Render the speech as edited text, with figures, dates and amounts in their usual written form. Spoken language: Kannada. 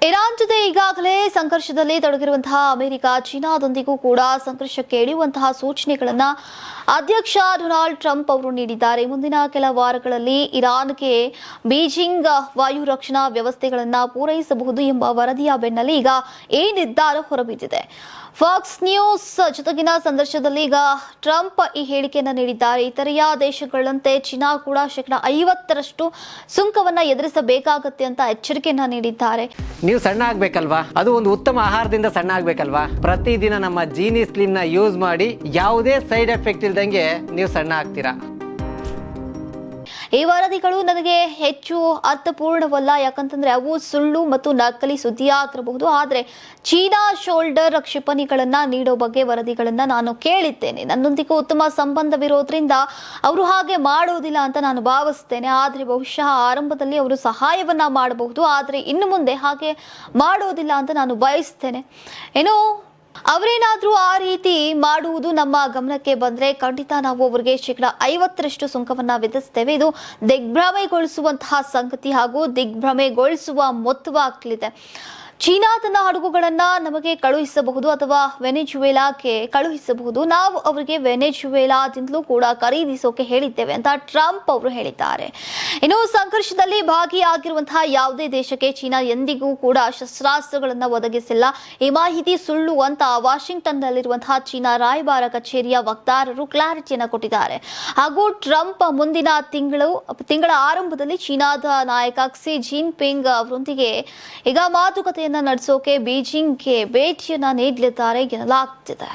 ಇರಾನ್ ಜೊತೆ ಈಗಾಗಲೇ ಸಂಘರ್ಷದಲ್ಲಿ ತೊಡಗಿರುವಂತಹ ಅಮೆರಿಕ ಚೀನಾದೊಂದಿಗೂ ಕೂಡ ಸಂಘರ್ಷಕ್ಕೆ ಇಳಿಯುವಂತಹ ಸೂಚನೆಗಳನ್ನು ಅಧ್ಯಕ್ಷ ಡೊನಾಲ್ಡ್ ಟ್ರಂಪ್ ಅವರು ನೀಡಿದ್ದಾರೆ. ಮುಂದಿನ ಕೆಲ ವಾರಗಳಲ್ಲಿ ಇರಾನ್ಗೆ ಬೀಜಿಂಗ್ ವಾಯು ರಕ್ಷಣಾ ವ್ಯವಸ್ಥೆಗಳನ್ನು ಪೂರೈಸಬಹುದು ಎಂಬ ವರದಿಯ ಬೆನ್ನಲ್ಲೇ ಈಗ ಈ ನಿರ್ಧಾರ ಹೊರಬಿದ್ದಿದೆ. ಫಾಕ್ಸ್ ನ್ಯೂಸ್ ಜೊತೆಗಿನ ಸಂದರ್ಶನದಲ್ಲಿ ಈಗ ಟ್ರಂಪ್ ಈ ಹೇಳಿಕೆಯನ್ನು ನೀಡಿದ್ದಾರೆ. ಇತರೆಯ ದೇಶಗಳಂತೆ ಚೀನಾ ಕೂಡ 50% ಸುಂಕವನ್ನ ಎದುರಿಸಬೇಕಾಗತ್ತೆ ಅಂತ ಎಚ್ಚರಿಕೆಯನ್ನ ನೀಡಿದ್ದಾರೆ. ನೀವು ಸಣ್ಣ ಆಗ್ಬೇಕಲ್ವಾ, ಅದು ಒಂದು ಉತ್ತಮ ಆಹಾರದಿಂದ ಸಣ್ಣ ಆಗ್ಬೇಕಲ್ವಾ. ಪ್ರತಿದಿನ ನಮ್ಮ ಜೀನಿ ಸ್ಲಿಮ್ ನ ಯೂಸ್ ಮಾಡಿ ಯಾವುದೇ ಸೈಡ್ ಎಫೆಕ್ಟ್ ಇಲ್ದಂಗೆ ನೀವು ಸಣ್ಣ ಆಗ್ತೀರಾ. ಈ ವರದಿಗಳು ನನಗೆ ಹೆಚ್ಚು ಅರ್ಥಪೂರ್ಣವಲ್ಲ, ಯಾಕಂತಂದ್ರೆ ಅವು ಸುಳ್ಳು ಮತ್ತು ನಕಲಿ ಸುದ್ದಿಯಾಗಿರಬಹುದು. ಆದರೆ ಚೀನಾ ಶೋಲ್ಡರ್ ಕ್ಷಿಪಣಿಗಳನ್ನ ನೀಡೋ ಬಗ್ಗೆ ವರದಿಗಳನ್ನ ನಾನು ಕೇಳಿದ್ದೇನೆ. ನನ್ನೊಂದಿಗೆ ಉತ್ತಮ ಸಂಬಂಧವಿರೋದ್ರಿಂದ ಅವರು ಹಾಗೆ ಮಾಡೋದಿಲ್ಲ ಅಂತ ನಾನು ಭಾವಿಸ್ತೇನೆ. ಆದರೆ ಬಹುಶಃ ಆರಂಭದಲ್ಲಿ ಅವರು ಸಹಾಯವನ್ನ ಮಾಡಬಹುದು, ಆದರೆ ಇನ್ನು ಮುಂದೆ ಹಾಗೆ ಮಾಡೋದಿಲ್ಲ ಅಂತ ನಾನು ಬಯಸ್ತೇನೆ. ಏನೋ ಅವರೇನಾದ್ರೂ ಆ ರೀತಿ ಮಾಡುವುದು ನಮ್ಮ ಗಮನಕ್ಕೆ ಬಂದ್ರೆ ಖಂಡಿತ ನಾವು ಅವರಿಗೆ 50% ಸುಂಕವನ್ನ ವಿಧಿಸ್ತೇವೆ. ಇದು ದಿಗ್ಭ್ರಮೆಗೊಳಿಸುವಂತಹ ಸಂಗತಿ ಹಾಗೂ ದಿಗ್ಭ್ರಮೆಗೊಳಿಸುವ ಮೊತ್ತವಾಗಲಿದೆ. ಚೀನಾ ತನ್ನ ಹಡಗುಗಳನ್ನ ನಮಗೆ ಕಳುಹಿಸಬಹುದು ಅಥವಾ ವೆನೆಜುವೆಲಾಕ್ಕೆ ಕಳುಹಿಸಬಹುದು. ನಾವು ಅವರಿಗೆ ವೆನೆಜುವೆಲಾದಿಂದಲೂ ಕೂಡ ಖರೀದಿಸೋಕೆ ಹೇಳಿದ್ದೇವೆ ಅಂತ ಟ್ರಂಪ್ ಅವರು ಹೇಳಿದ್ದಾರೆ. ಇನ್ನು ಸಂಘರ್ಷದಲ್ಲಿ ಭಾಗಿಯಾಗಿರುವಂತಹ ಯಾವುದೇ ದೇಶಕ್ಕೆ ಚೀನಾ ಎಂದಿಗೂ ಕೂಡ ಶಸ್ತ್ರಾಸ್ತ್ರಗಳನ್ನು ಒದಗಿಸಿಲ್ಲ. ಈ ಮಾಹಿತಿ ಸುಳ್ಳು ಅಂತ ವಾಷಿಂಗ್ಟನ್ ನಲ್ಲಿರುವಂತಹ ಚೀನಾ ರಾಯಭಾರ ಕಚೇರಿಯ ವಕ್ತಾರರು ಕ್ಲಾರಿಟಿಯನ್ನು ಕೊಟ್ಟಿದ್ದಾರೆ. ಹಾಗೂ ಟ್ರಂಪ್ ಮುಂದಿನ ತಿಂಗಳ ಆರಂಭದಲ್ಲಿ ಚೀನಾದ ನಾಯಕ ಕ್ಸಿ ಜಿನ್ಪಿಂಗ್ ಅವರೊಂದಿಗೆ ಈಗ ಮಾತುಕತೆ ನಡೆಸೋಕೆ ಬೀಜಿಂಗ್ಗೆ ಭೇಟಿಯನ್ನ ನೀಡಲಿದ್ದಾರೆ ಎನ್ನಲಾಗ್ತಿದೆ.